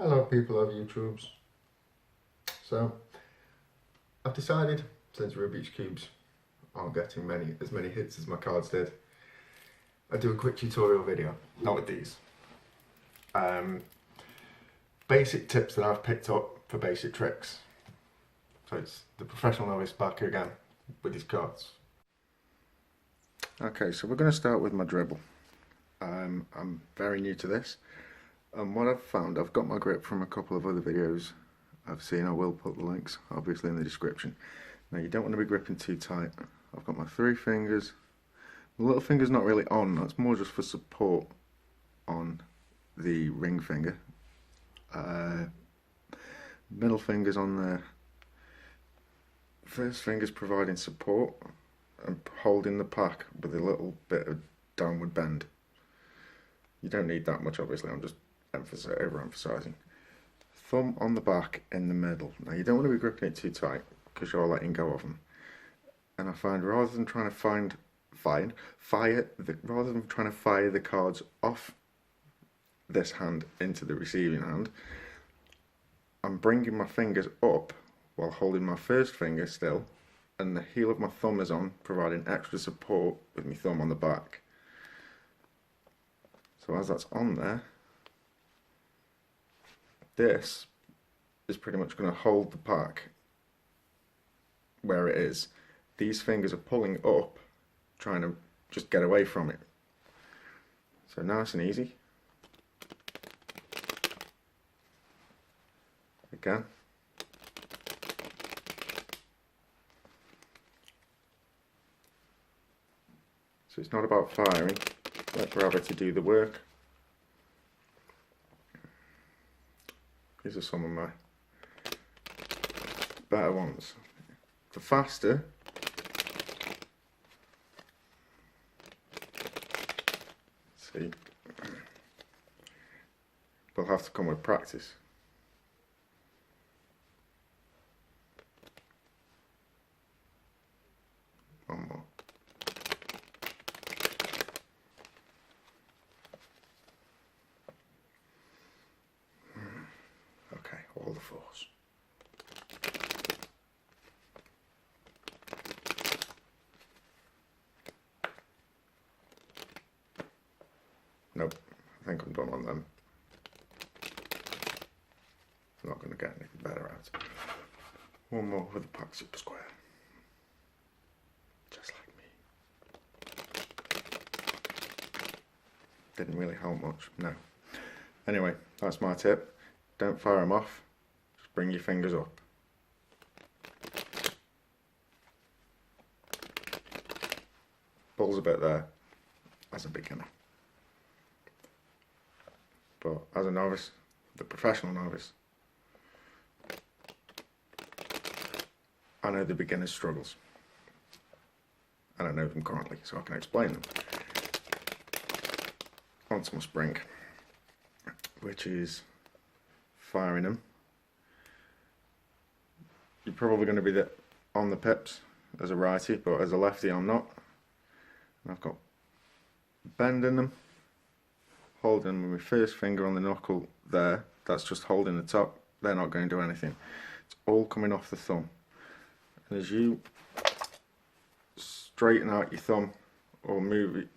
Hello people of YouTubes. So I've decided, since Rubik's Cubes aren't getting as many hits as my cards did, I'd do a quick tutorial video, not with these. Basic tips that I've picked up for basic tricks. So it's the Professional Novice back again with his cards. Okay, so we're going to start with my dribble. I'm very new to this. And what I've found, I've got my grip from a couple of other videos I've seen. I will put the links obviously in the description. Now you don't want to be gripping too tight. I've got my 3 fingers. The little finger's not really on, that's more just for support on the ring finger. Middle finger's on there. First finger's providing support and holding the pack with a little bit of downward bend. You don't need that much obviously, I'm just overemphasizing. Thumb on the back in the middle. Now you don't want to be gripping it too tight because you're letting go of them. And I find rather than trying to fire the cards off this hand into the receiving hand, I'm bringing my fingers up while holding my first finger still, and the heel of my thumb is on, providing extra support with my thumb on the back. So as that's on there, this is pretty much going to hold the pack where it is. These fingers are pulling up, trying to just get away from it. So nice and easy. Again. So it's not about firing, let gravity do the work. These are some of my better ones. The faster, see, will have to come with practice. One more. Okay, all the 4s. Nope, I think I'm done on them. I'm not going to get anything better out. One more with the pack super square. Just like me. Didn't really help much, no. Anyway, that's my tip. Don't fire them off, just bring your fingers up. Pulls a bit there as a beginner. But as a novice, the professional novice, I know the beginner's struggles. And I know them currently, so I can explain them. Onto my spring, which is firing them. You're probably going to be on the pips as a righty, but as a lefty I'm not. And I've got bending them, holding them with my first finger on the knuckle there, that's just holding the top, they're not going to do anything. It's all coming off the thumb. And as you straighten out your thumb or move it,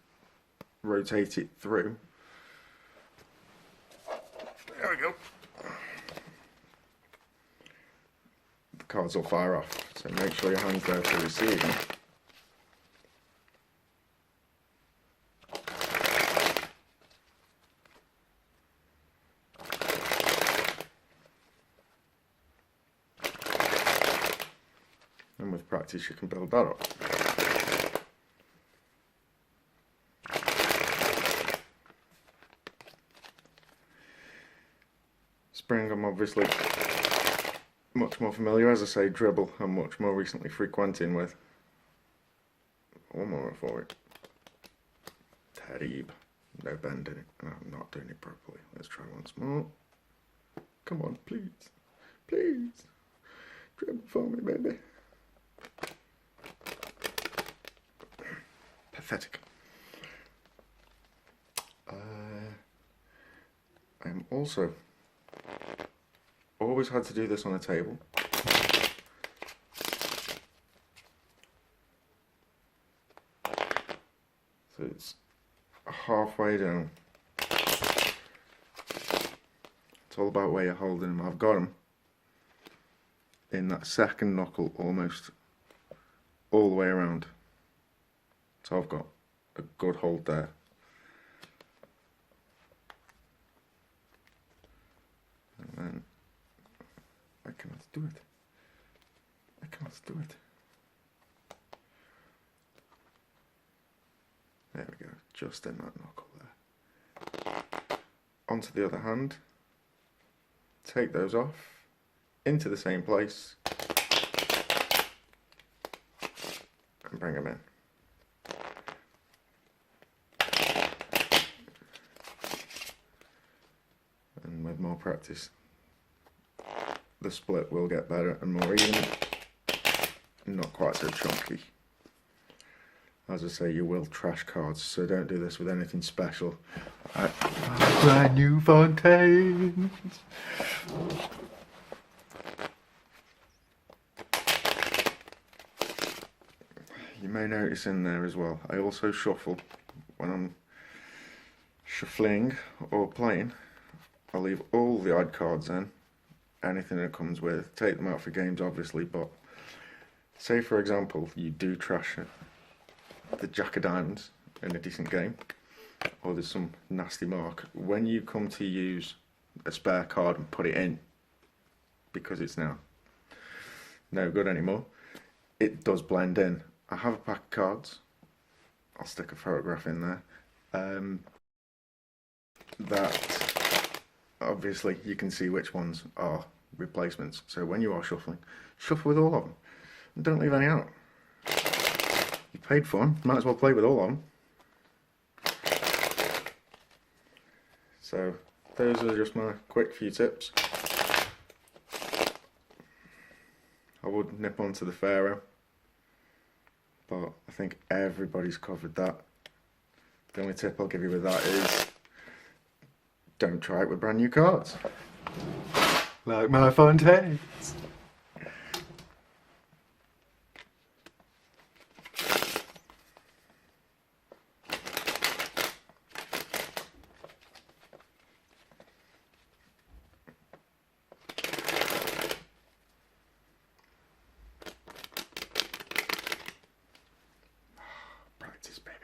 rotate it through, there we go, the cards will fire off. So make sure your hand's there to receive them. And with practice you can build that up. Spring I'm obviously much more familiar, as I say, dribble I'm much more recently frequenting with. One more for it. Terrible. No bend in it. No, I'm not doing it properly. Let's try once more. Come on, please. Please. Dribble for me, baby. Pathetic. I am also always had to do this on a table. So it's halfway down. It's all about where you're holding them. I've got them in that second knuckle almost all the way around. So I've got a good hold there. And then I cannot do it. I cannot do it. There we go, just in that knuckle there. Onto the other hand, take those off, into the same place, and bring them in. And with more practice, the split will get better and more even, not quite so chunky. As I say, you will trash cards, so don't do this with anything special. Brand new fontaines! You may notice in there as well, I also shuffle when I'm shuffling or playing. I leave all the odd cards in, anything that comes with, take them out for games obviously, but say for example you do trash it. The Jack of Diamonds in a decent game, or there's some nasty mark, when you come to use a spare card and put it in, because it's now no good anymore, it does blend in. I have a pack of cards, I'll stick a photograph in there, that obviously you can see which ones are replacements, so when you are shuffling, shuffle with all of them and don't leave any out. You paid for them, might as well play with all of them. So those are just my quick few tips. I would nip onto the Faro, but I think everybody's covered that. The only tip I'll give you with that is don't try it with brand new cards. Like my fontaines. Practice, baby.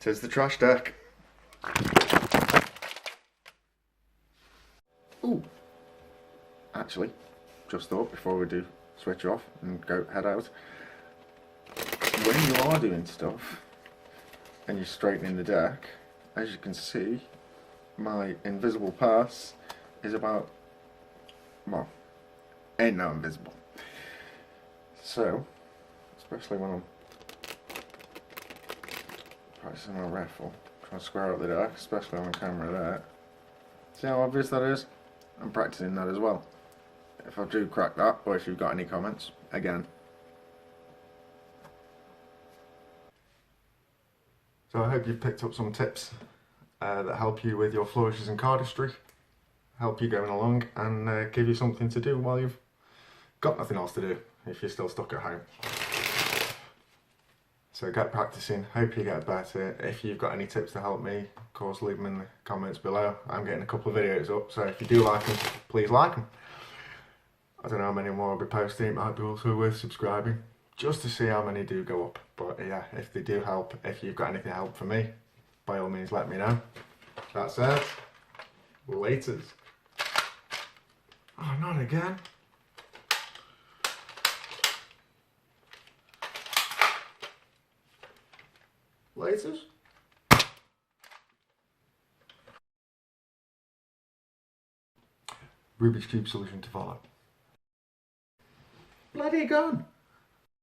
Tis the trash deck. Ooh. Actually, just thought before we do switch off and go head out. When you are doing stuff and you're straightening the deck, as you can see, my invisible pass is about, well, ain't no invisible. So, especially when I'm practicing my riffle, trying to square up the deck, especially on camera there. See how obvious that is? I'm practicing that as well. If I do crack that, or if you've got any comments, again. So I hope you've picked up some tips that help you with your flourishes and cardistry, help you going along, and give you something to do while you've got nothing else to do, if you're still stuck at home. So get practicing, hope you get better. If you've got any tips to help me, of course leave them in the comments below. I'm getting a couple of videos up, so if you do like them, please like them. I don't know how many more I'll be posting, it might be also worth subscribing, just to see how many do go up. But yeah, if they do help, if you've got anything to help for me, by all means let me know. That said, laters. Oh, not again. Laters. Rubik's Cube solution to follow. Bloody gun!